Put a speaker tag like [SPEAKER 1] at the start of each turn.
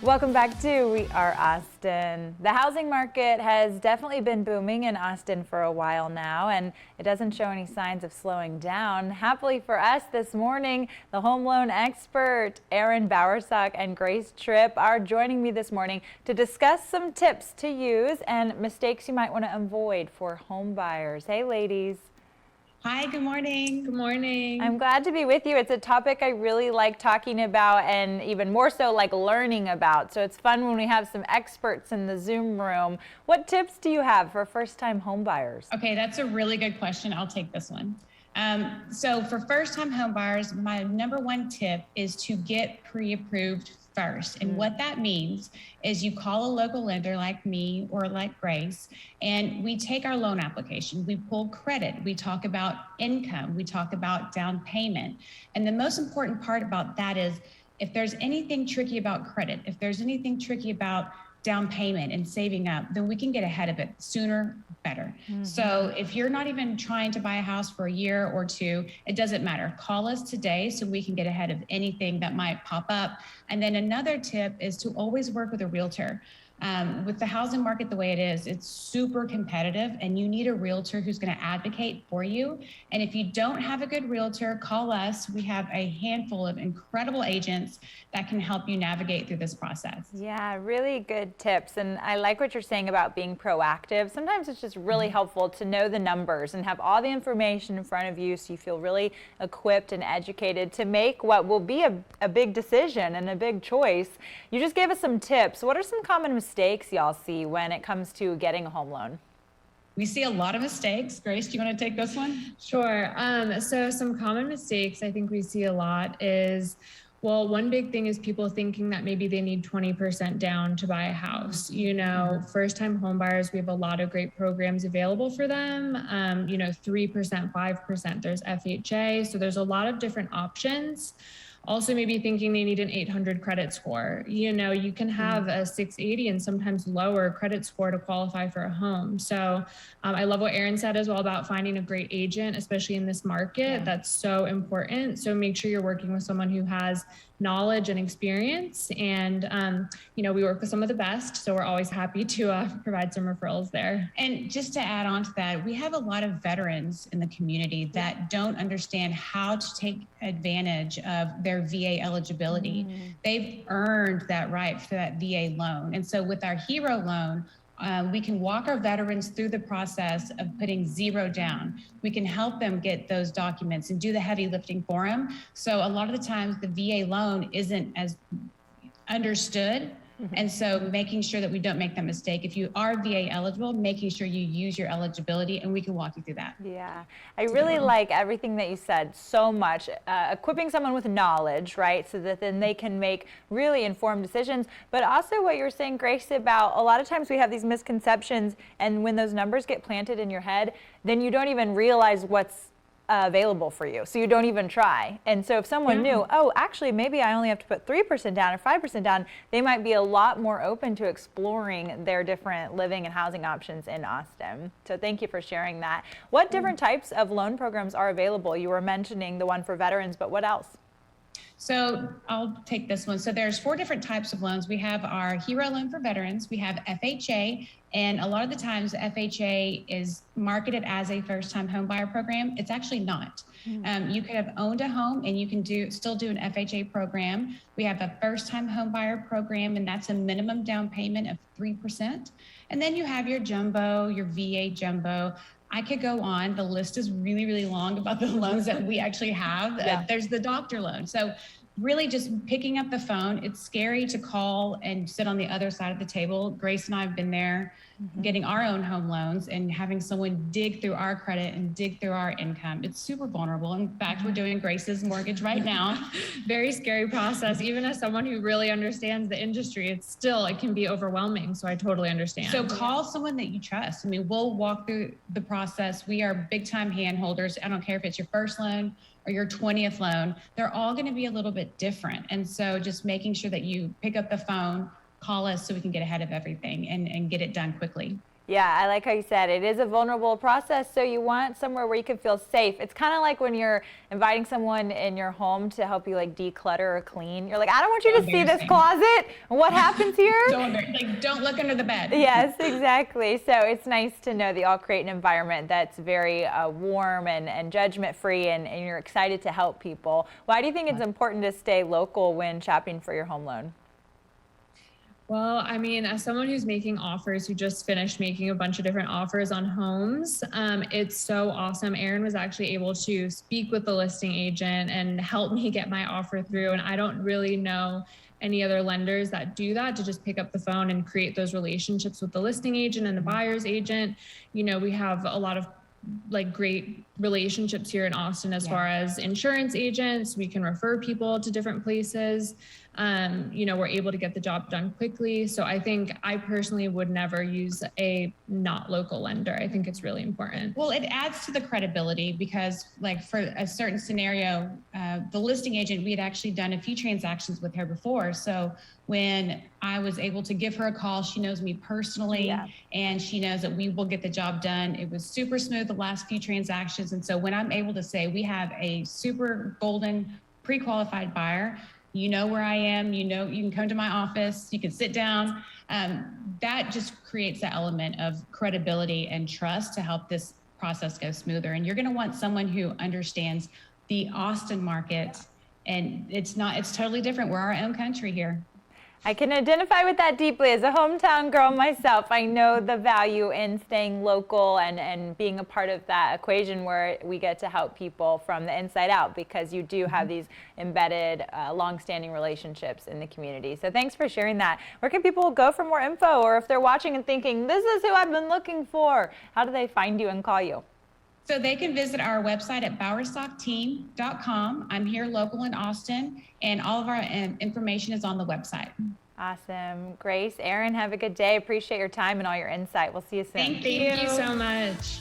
[SPEAKER 1] Welcome back to We Are Austin. The housing market has definitely been booming in Austin for a while now, and it doesn't show any signs of slowing down. Happily for us this morning, the home loan expert Arien Bowersock and Tripp are joining me this morning to discuss some tips to use and mistakes you might want to avoid for home buyers. Hey, ladies.
[SPEAKER 2] Hi, good morning.
[SPEAKER 3] Good morning.
[SPEAKER 1] I'm glad to be with you. It's a topic I really like talking about and even more so like learning about. So it's fun when we have some experts in the Zoom room. What tips do you have for first-time home buyers?
[SPEAKER 2] Okay, that's a really good question. I'll take this one. So for first-time home buyers, my number one tip is to get pre-approved first. And what that means is you call a local lender like me or like Grace, and we take our loan application, we pull credit, we talk about income, we talk about down payment. And the most important part about that is if there's anything tricky about credit, if there's anything tricky about down payment and saving up, then we can get ahead of it sooner, better. So if you're not even trying to buy a house for a year or two, it doesn't matter. Call us today so we can get ahead of anything that might pop up. And then another tip is to always work with a realtor. With the housing market the way it is, it's super competitive and you need a realtor who's going to advocate for you. And if you don't have a good realtor, call us. We have a handful of incredible agents that can help you navigate through this process.
[SPEAKER 1] Yeah, really good tips. And I like what you're saying about being proactive. Sometimes it's just really helpful to know the numbers and have all the information in front of you so you feel really equipped and educated to make what will be a big decision and a big choice. You just gave us some tips. What are some common mistakes y'all see when it comes to getting a home loan?
[SPEAKER 2] We see a lot of mistakes. Grace, do you want to take this one?
[SPEAKER 3] Sure. So some common mistakes I think we see a lot is, well, one big thing is people thinking that maybe they need 20% down to buy a house. You know, first-time home buyers, we have a lot of great programs available for them. 3%, 5%, there's FHA. So there's a lot of different options. Also, maybe thinking they need an 800 credit score. You know, you can have a 680 and sometimes lower credit score to qualify for a home. So I love what Arien said as well about finding a great agent, especially in this market. Yeah. That's so important. So make sure you're working with someone who has knowledge and experience. And, we work with some of the best. So we're always happy to provide some referrals there.
[SPEAKER 2] And just to add on to that, we have a lot of veterans in the community that don't understand how to take advantage of their VA eligibility. They've earned that right for that VA loan. And so with our Hero loan, we can walk our veterans through the process of putting zero down. We can help them get those documents and do the heavy lifting for them. So a lot of the times the VA loan isn't as understood. And so making sure that we don't make that mistake. If you are VA eligible, making sure you use your eligibility, and we can walk you through that.
[SPEAKER 1] Yeah, I really like everything that you said so much. Equipping someone with knowledge, right, so that then they can make really informed decisions. But also what you're saying, Grace, about a lot of times we have these misconceptions, and when those numbers get planted in your head, then you don't even realize what's available for you. So you don't even try. And so if someone knew, oh, actually, maybe I only have to put 3% down or 5% down, they might be a lot more open to exploring their different living and housing options in Austin. So thank you for sharing that. What different types of loan programs are available? You were mentioning the one for veterans, but what else?
[SPEAKER 2] So I'll take this one. So there's 4 different types of loans. We have our Hero loan for veterans. We have FHA. And a lot of the times FHA is marketed as a first-time home buyer program. It's actually not. You could have owned a home and you can still do an FHA program. We have a first-time home buyer program, and that's a minimum down payment of 3%. And then you have your jumbo, your VA jumbo. I could go on. The list is really, really long about the loans that we actually have. There's the doctor loan. So really just picking up the phone. It's scary to call and sit on the other side of the table. Grace and I have been there getting our own home loans and having someone dig through our credit and dig through our income. It's super vulnerable. In fact, we're doing Grace's mortgage right now.
[SPEAKER 3] Very scary process. Even as someone who really understands the industry, it can be overwhelming. So I totally understand.
[SPEAKER 2] So call someone that you trust. I mean, we'll walk through the process. We are big time hand holders. I don't care if it's your first loan or your 20th loan, they're all going to be a little bit different. And so just making sure that you pick up the phone, call us so we can get ahead of everything and get it done quickly.
[SPEAKER 1] Yeah, I like how you said it is a vulnerable process, so you want somewhere where you can feel safe. It's kind of like when you're inviting someone in your home to help you like declutter or clean. You're like, I don't want you to see this closet. What happens here?
[SPEAKER 2] Don't look under the bed.
[SPEAKER 1] Yes, exactly. So it's nice to know that y'all create an environment that's very warm and judgment-free, and you're excited to help people. Why do you think it's important to stay local when shopping for your home loan?
[SPEAKER 3] Well, I mean, as someone who's making offers, who just finished making a bunch of different offers on homes, it's so awesome. Arien was actually able to speak with the listing agent and help me get my offer through. And I don't really know any other lenders that do that, to just pick up the phone and create those relationships with the listing agent and the buyer's agent. You know, we have a lot of like great relationships here in Austin as far as insurance agents. We can refer people to different places. You know, we're able to get the job done quickly. So I think I personally would never use a not local lender. I think it's really important.
[SPEAKER 2] Well, it adds to the credibility because, like, for a certain scenario, the listing agent, we had actually done a few transactions with her before. So when I was able to give her a call, she knows me personally, and she knows that we will get the job done. It was super smooth the last few transactions. And so when I'm able to say we have a super golden pre-qualified buyer, you know where I am, you know, you can come to my office, you can sit down. That just creates the element of credibility and trust to help this process go smoother. And you're going to want someone who understands the Austin market, and it's totally different. We're our own country here.
[SPEAKER 1] I can identify with that deeply. As a hometown girl myself, I know the value in staying local and being a part of that equation where we get to help people from the inside out, because you do have these embedded, long-standing relationships in the community. So thanks for sharing that. Where can people go for more info, or if they're watching and thinking, this is who I've been looking for, how do they find you and call you?
[SPEAKER 2] So they can visit our website at bowersockteam.com. I'm here local in Austin, and all of our information is on the website.
[SPEAKER 1] Awesome. Grace, Arien, have a good day. Appreciate your time and all your insight. We'll see you soon.
[SPEAKER 3] Thank you so much.